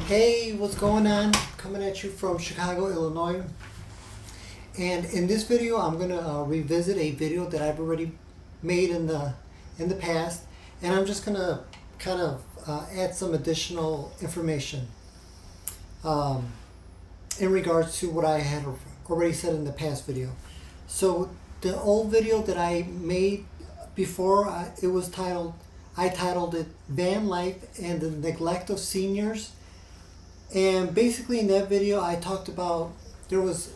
Hey, what's going on? Coming at you from Chicago, Illinois. And in this video, I'm gonna revisit a video that I've already made in the past, and I'm just gonna kind of add some additional information in regards to what I had already said in the past video. So the old video that I made before, I titled it "Van Life and the Neglect of Seniors." And basically in that video I talked about there's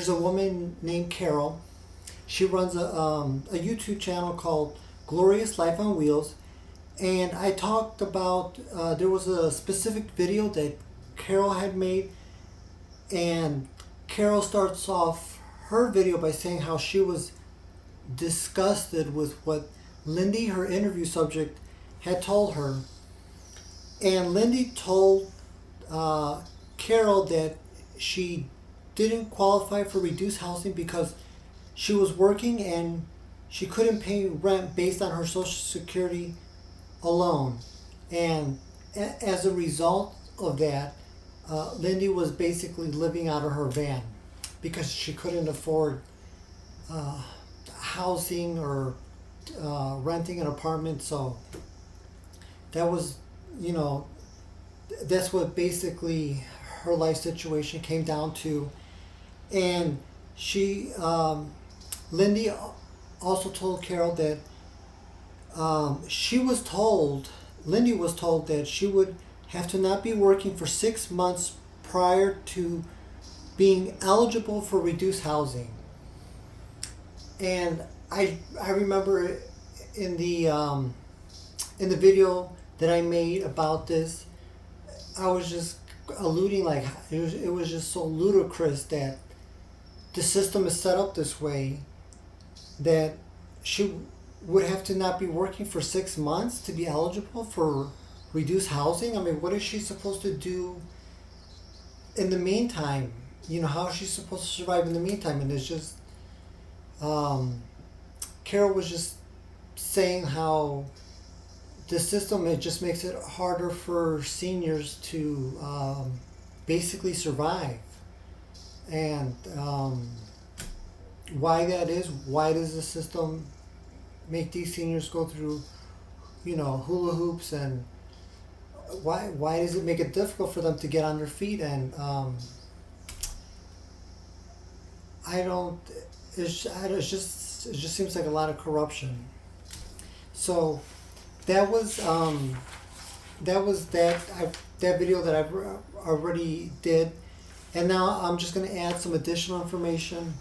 a woman named Carol. She runs a YouTube channel called Glorious Life on Wheels, and I talked about there was a specific video that Carol had made, and Carol starts off her video by saying how she was disgusted with what Lindy, her interview subject, had told her. And Lindy told Carol that she didn't qualify for reduced housing because she was working and she couldn't pay rent based on her Social Security alone. And as a result of that, Lindy was basically living out of her van because she couldn't afford housing or renting an apartment. So that was, that's what basically her life situation came down to. And Lindy also told Carol that Lindy was told that she would have to not be working for 6 months prior to being eligible for reduced housing. And I remember in the video that I made about this, I was just alluding like it was just so ludicrous that the system is set up this way that she would have to not be working for 6 months to be eligible for reduced housing. I mean, what is she supposed to do in the meantime? How is she supposed to survive in the meantime? And it's just Carol was just saying how the system, it just makes it harder for seniors to basically survive. And why that is, why does the system make these seniors go through hula hoops, and why does it make it difficult for them to get on their feet? And it just seems like a lot of corruption. So that was that video that I've already did, and now I'm just going to add some additional information.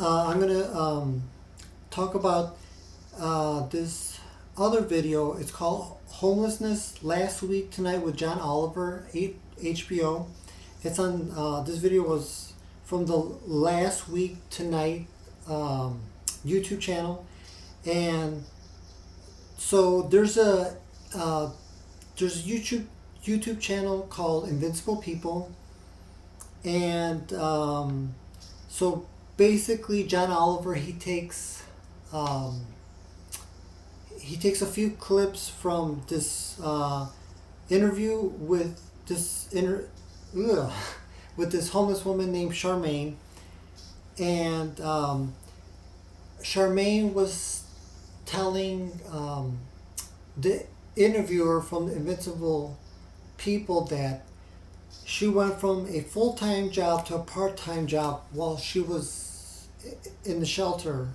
I'm going to talk about this other video. It's called "Homelessness Last Week Tonight" with John Oliver, HBO. It's on this video was from the Last Week Tonight YouTube channel. And so there's a YouTube channel called Invincible People, and so basically John Oliver, he takes a few clips from this interview with this homeless woman named Charmaine, and Charmaine was telling the interviewer from the Invincible People that she went from a full-time job to a part-time job while she was in the shelter.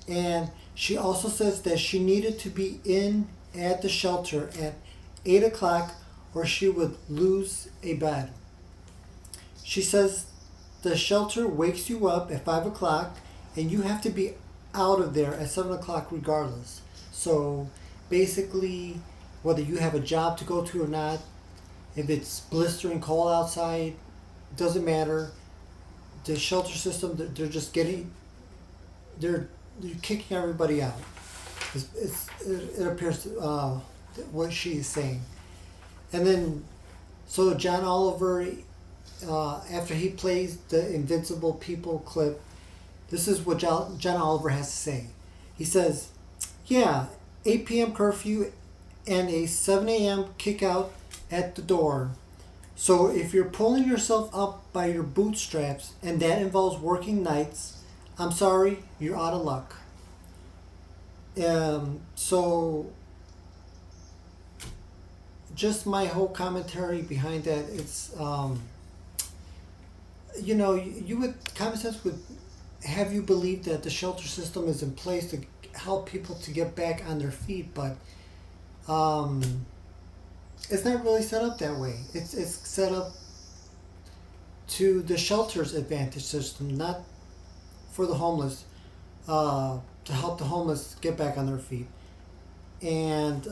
And she also says that she needed to be in at the shelter at 8 o'clock or she would lose a bed. She says the shelter wakes you up at 5 o'clock and you have to be out of there at 7 o'clock regardless. So basically, whether you have a job to go to or not, if it's blistering cold outside, doesn't matter. The shelter system, they're kicking everybody out. It appears what she's saying. And then, so John Oliver, after he plays the Invincible People clip, this is what John Oliver has to say. He says, yeah, 8 p.m. curfew and a 7 a.m. kick out at the door. So if you're pulling yourself up by your bootstraps and that involves working nights, I'm sorry, you're out of luck. So just my whole commentary behind that, it's you would, common sense would have you believe that the shelter system is in place to help people to get back on their feet, but it's not really set up that way. It's set up to the shelter's advantage system, not for the homeless, to help the homeless get back on their feet. And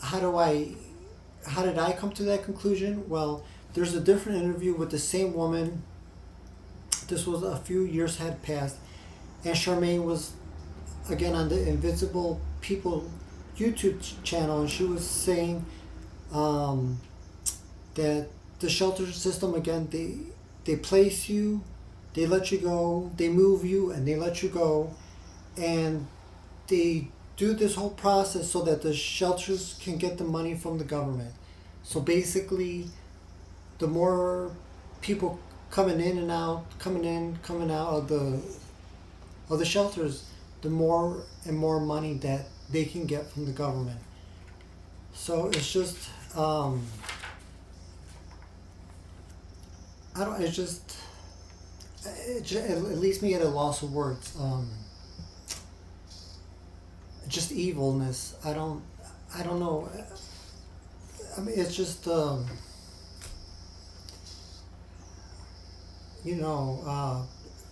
how did I come to that conclusion? Well, there's a different interview with the same woman. This was a few years had passed, and Charmaine was again on the Invisible People YouTube channel, and she was saying that the shelter system, again, they place you, they let you go, they move you, and they let you go, and they do this whole process so that the shelters can get the money from the government. So basically, the more people coming in and out, coming out of the shelters, the more and more money that they can get from the government. So it's just I don't. It leaves me at a loss of words. Just evilness. I don't know. I mean, it's just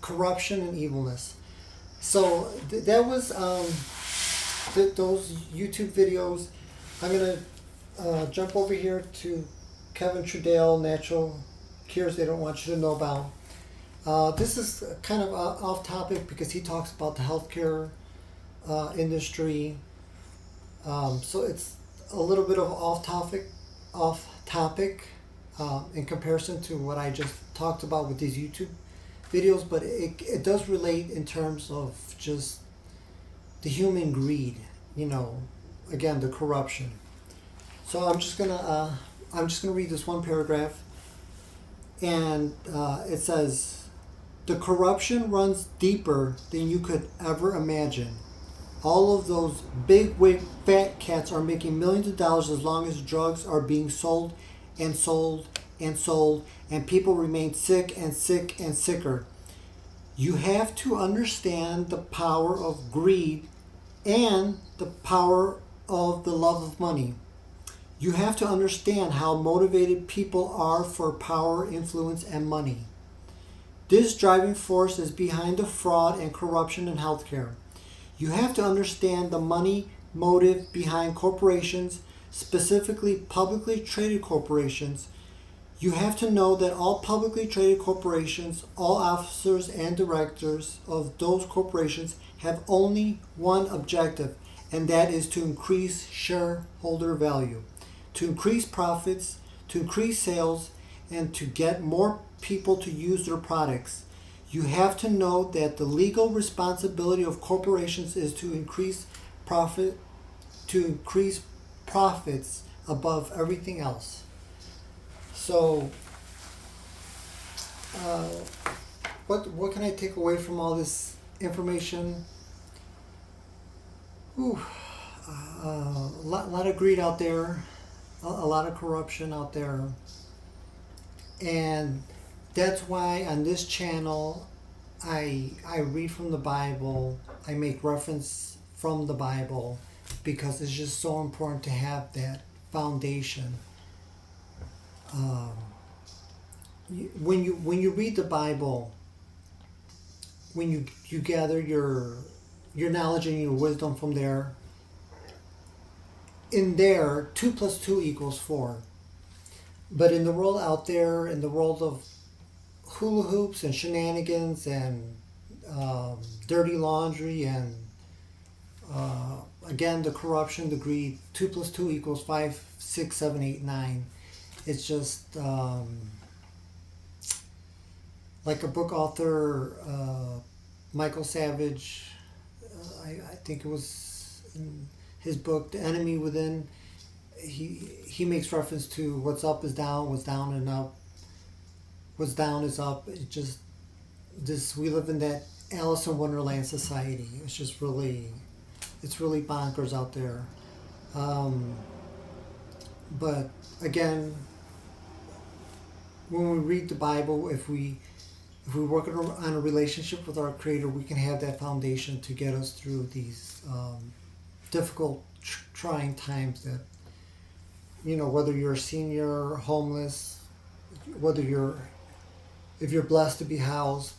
corruption and evilness. So that was those YouTube videos. I'm gonna jump over here to Kevin Trudell, Natural Cures They Don't Want You to Know About. This is kind of off topic because he talks about the healthcare industry. So it's a little bit of off topic in comparison to what I just talked about with these YouTube videos, but it does relate in terms of just the human greed, again, the corruption. So I'm just gonna read this one paragraph, and it says, "The corruption runs deeper than you could ever imagine. All of those big wig fat cats are making millions of dollars as long as drugs are being sold and sold and sold, and people remain sick and sick and sicker. You have to understand the power of greed and the power of the love of money. You have to understand how motivated people are for power, influence, and money. This driving force is behind the fraud and corruption in healthcare. You have to understand the money motive behind corporations, specifically publicly traded corporations. You have to know that all publicly traded corporations, all officers and directors of those corporations have only one objective, and that is to increase shareholder value, to increase profits, to increase sales, and to get more people to use their products. You have to know that the legal responsibility of corporations is to increase profits above everything else." So, what can I take away from all this information? A lot of greed out there, a lot of corruption out there, and that's why on this channel I read from the Bible. I make reference from the Bible because it's just so important to have that foundation. When you read the Bible, when you gather your knowledge and your wisdom from there, in there 2 + 2 = 4. But in the world out there, in the world of hula hoops and shenanigans and dirty laundry and again the corruption, the greed, 2 + 2 = 5, 6, 7, 8, 9. It's just like a book author, Michael Savage, I think it was in his book The Enemy Within. he makes reference to what's up is down, what's down and up, what's down is up. It just this we live in that Alice in Wonderland society. It's just really, it's really bonkers out there. Um, but again, when we read the Bible, if we work on a relationship with our Creator, we can have that foundation to get us through these difficult, trying times. That, you know, whether you're a senior, homeless, whether if you're blessed to be housed,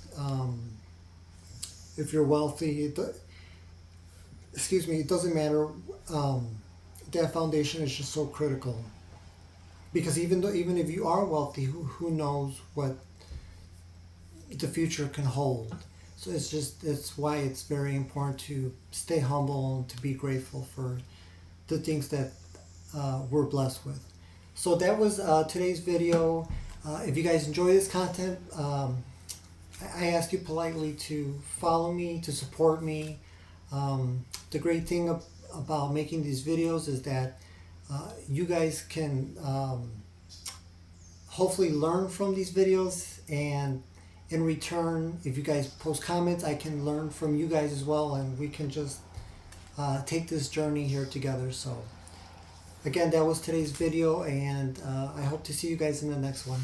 if you're wealthy, excuse me, it doesn't matter. That foundation is just so critical, because even if you are wealthy, who knows what the future can hold. So it's why it's very important to stay humble and to be grateful for the things that we're blessed with. So that was today's video. If you guys enjoy this content, I ask you politely to follow me, to support me. The great thing about making these videos is that you guys can hopefully learn from these videos, and in return, if you guys post comments, I can learn from you guys as well, and we can just take this journey here together. So again, that was today's video, and I hope to see you guys in the next one.